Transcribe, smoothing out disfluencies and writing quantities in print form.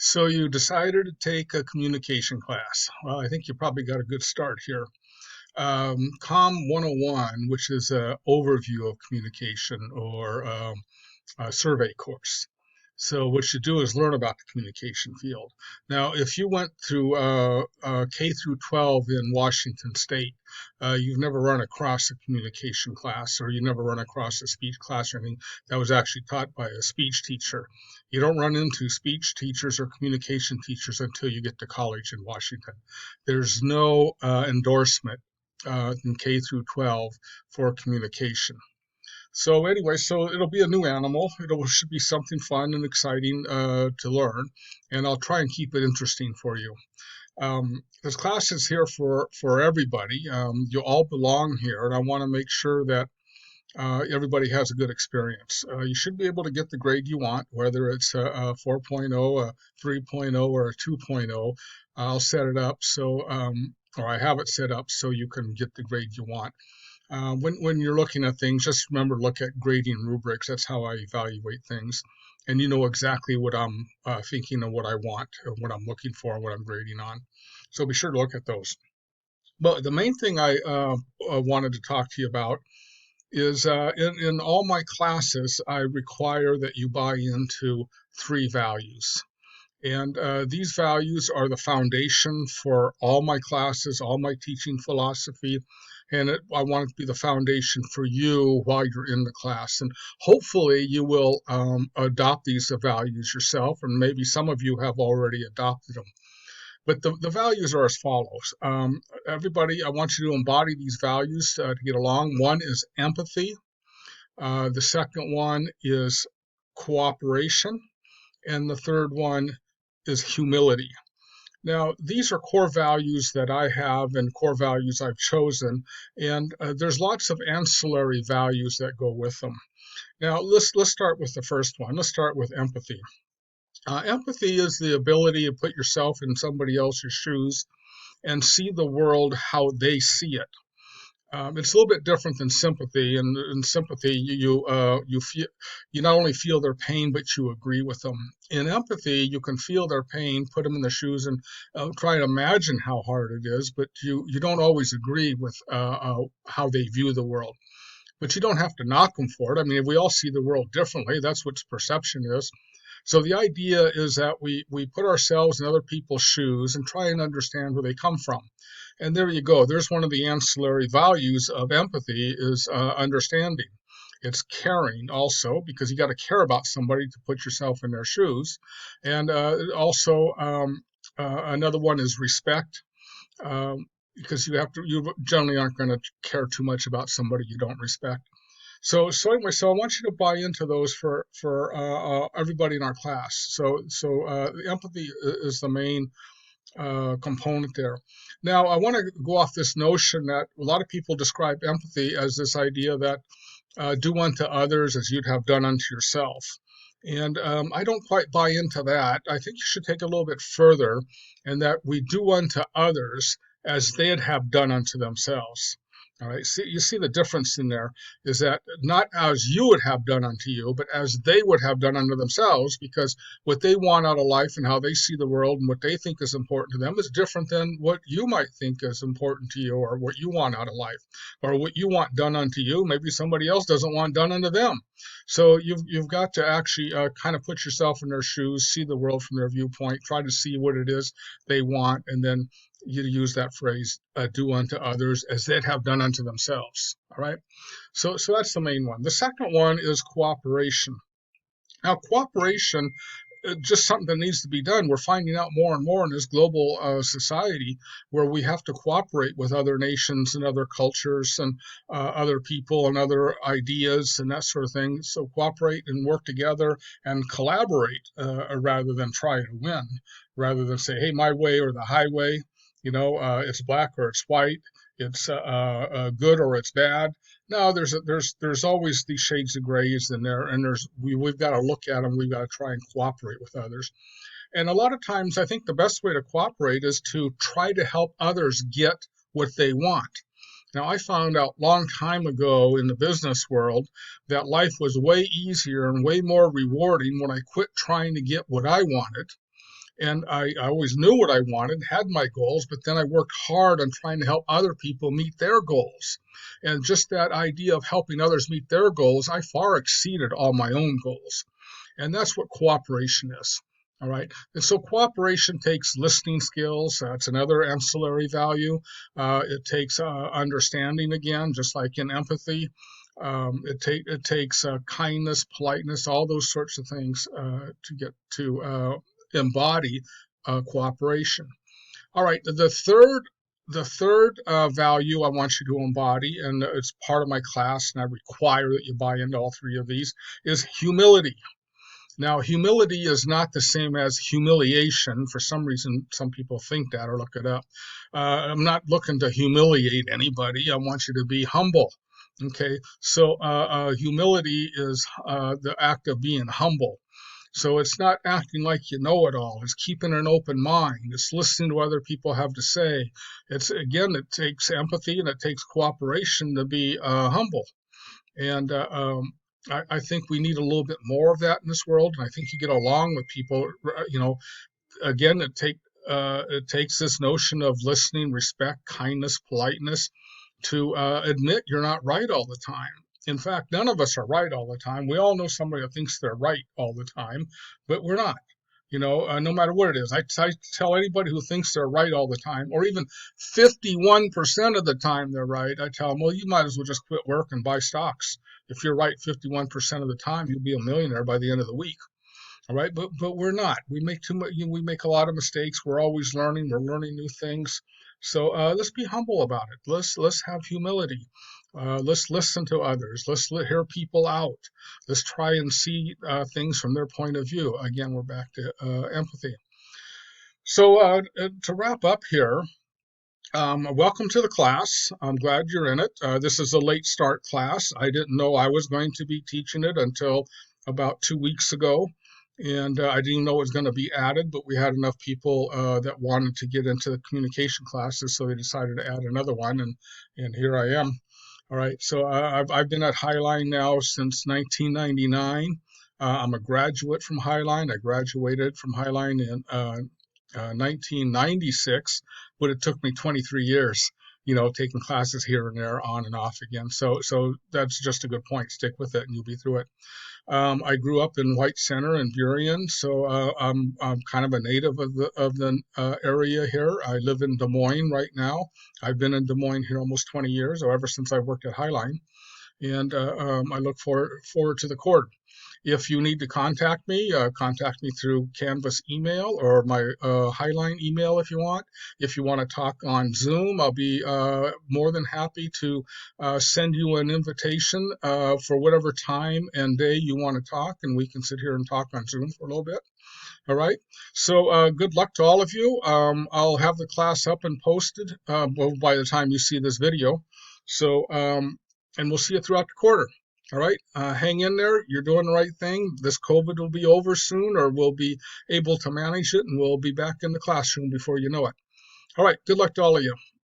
So you decided to take a communication class. Well, I think you probably got a good start here. Com 101, which is an overview of communication or a survey course. So what you do is learn about the communication field. Now, if you went through K through 12 in Washington State, you've never run across a communication class, or you never run across a speech class or anything that was actually taught by a speech teacher. You don't run into speech teachers or communication teachers until you get to college in Washington. There's no endorsement in K through 12 for communication. So anyway, so it'll be a new animal. It should be something fun and exciting to learn, and I'll try and keep it interesting for you. This class is here for everybody. You all belong here, and I want to make sure that everybody has a good experience. You should be able to get the grade you want, whether it's a 4.0, a 3.0, or a 2.0. I'll set it up or I have it set up so you can get the grade you want. When you're looking at things, just remember to look at grading rubrics. That's how I evaluate things. And you know exactly what I'm thinking and what I want, or what I'm looking for, and what I'm grading on. So be sure to look at those. But the main thing I wanted to talk to you about is in all my classes, I require that you buy into three values. And these values are the foundation for all my classes, all my teaching philosophy. And I want it to be the foundation for you while you're in the class. And hopefully you will adopt these values yourself, and maybe some of you have already adopted them. But the values are as follows. Everybody, I want you to embody these values to get along. One is empathy. The second one is cooperation. And the third one is humility. Now, these are core values that I have and core values I've chosen, and there's lots of ancillary values that go with them. Now, let's start with the first one. Let's start with empathy. Empathy is the ability to put yourself in somebody else's shoes and see the world how they see it. It's a little bit different than sympathy. And in sympathy, you not only feel their pain, but you agree with them. In empathy, you can feel their pain, put them in the shoes, and try to imagine how hard it is. But you don't always agree with how they view the world. But you don't have to knock them for it. I mean, we all see the world differently. That's what perception is. So the idea is that we put ourselves in other people's shoes and try and understand where they come from. And there you go. There's one of the ancillary values of empathy is understanding. It's caring also, because you got to care about somebody to put yourself in their shoes. And also another one is respect. Because you generally aren't going to care too much about somebody you don't respect. So anyway, so I want you to buy into those for everybody in our class. So empathy is the main component there. Now, I want to go off this notion that a lot of people describe empathy as this idea that do unto others as you'd have done unto yourself. And I don't quite buy into that. I think you should take a little bit further, and that we do unto others as they'd have done unto themselves. All right. You see the difference in there is that not as you would have done unto you, but as they would have done unto themselves, because what they want out of life and how they see the world and what they think is important to them is different than what you might think is important to you, or what you want out of life, or what you want done unto you. Maybe somebody else doesn't want done unto them. So you've got to actually kind of put yourself in their shoes, see the world from their viewpoint, try to see what it is they want, and then you use that phrase, do unto others as they'd have done unto themselves. All right. So that's the main one. The second one is cooperation. Now, cooperation, just something that needs to be done. We're finding out more and more in this global society where we have to cooperate with other nations and other cultures and other people and other ideas and that sort of thing. So cooperate and work together and collaborate rather than try to win, rather than say, hey, my way or the highway. It's black or it's white, it's good or it's bad. No, there's always these shades of grays in there, and we've got to look at them. We've got to try and cooperate with others. And a lot of times, I think the best way to cooperate is to try to help others get what they want. Now, I found out a long time ago in the business world that life was way easier and way more rewarding when I quit trying to get what I wanted And I always knew what I wanted, had my goals, but then I worked hard on trying to help other people meet their goals. And just that idea of helping others meet their goals, I far exceeded all my own goals. And that's what cooperation is. All right. And so cooperation takes listening skills. That's another ancillary value. It takes understanding again, just like in empathy. It takes kindness, politeness, all those sorts of things to get to embody cooperation. All right. The third value I want you to embody, and it's part of my class, and I require that you buy into all three of these, is humility. Now, humility is not the same as humiliation. For some reason, some people think that or look it up. I'm not looking to humiliate anybody. I want you to be humble. Okay, so humility is the act of being humble. So it's not acting like you know it all. It's keeping an open mind. It's listening to what other people have to say. It's again, it takes empathy and it takes cooperation to be humble. And I think we need a little bit more of that in this world. And I think you get along with people. Again, it takes this notion of listening, respect, kindness, politeness to admit you're not right all the time. In fact, none of us are right all the time. We all know somebody that thinks they're right all the time, but we're not. No matter what it is, I tell anybody who thinks they're right all the time, or even 51% of the time they're right, I tell them, well, you might as well just quit work and buy stocks. If you're right 51% of the time, you'll be a millionaire by the end of the week. All right, but we're not. We make too much. We make a lot of mistakes. We're always learning. We're learning new things. So let's be humble about it. Let's have humility. Let's listen to others. Let's hear people out. Let's try and see things from their point of view. Again, we're back to empathy. So to wrap up here, welcome to the class. I'm glad you're in it. This is a late start class. I didn't know I was going to be teaching it until about 2 weeks ago. And I didn't know it was going to be added, but we had enough people that wanted to get into the communication classes, so they decided to add another one, and here I am. All right, so I've been at Highline now since 1999. I'm a graduate from Highline. I graduated from Highline in 1996, but it took me 23 years, taking classes here and there, on and off again. So that's just a good point. Stick with it, and you'll be through it. I grew up in White Center and Burien, so I'm kind of a native of the area here. I live in Des Moines right now. I've been in Des Moines here almost 20 years, or ever since I worked at Highline, and I look forward to the court. If you need to contact me through Canvas email or my Highline email if you want. If you want to talk on Zoom, I'll be more than happy to send you an invitation for whatever time and day you want to talk, and we can sit here and talk on Zoom for a little bit. All right. So good luck to all of you. I'll have the class up and posted by the time you see this video. So, and we'll see you throughout the quarter. All right. Hang in there. You're doing the right thing. This COVID will be over soon, or we'll be able to manage it, and we'll be back in the classroom before you know it. All right. Good luck to all of you.